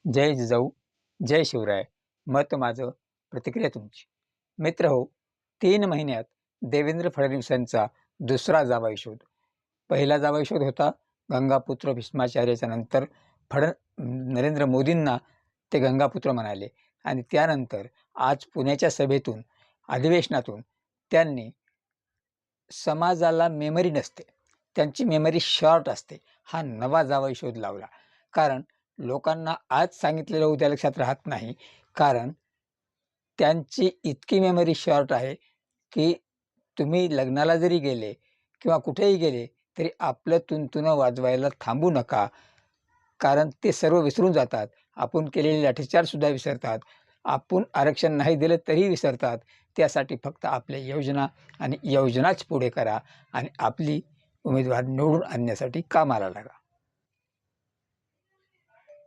जय जिजाऊ, जय शिवराय. मत माझं, प्रतिक्रिया तुमची. मित्र हो, 3 महिन्यात देवेंद्र फडणवीसांचा दुसरा जावई शोध. पहिला जावई शोध होता गंगापुत्र भीष्माचार्याच्या नंतर नरेंद्र मोदींना ते गंगापुत्र म्हणाले आणि त्यानंतर आज पुण्याच्या सभेतून, अधिवेशनातून त्यांनी समाजाला मेमरी नसते, त्यांची मेमरी शॉर्ट असते, हा नवा जावई शोध लावला. कारण लोकांना आज सांगितलेलं उद्या लक्षात राहत नाही. कारण त्यांची इतकी मेमरी शॉर्ट आहे, की तुम्ही लग्नाला जरी गेले किंवा कुठेही गेले, तरी आपलं तुणतुणं वाजवायला थांबू नका. कारण ते सर्व विसरून जातात. आपण केलेली लाठीचार्जसुद्धा विसरतात. आपण आरक्षण नाही दिलं तरीही विसरतात. त्यासाठी फक्त आपल्या योजना आणि योजनाच पुढे करा आणि आपली उमेदवार निवडून आणण्यासाठी कामाला लागा.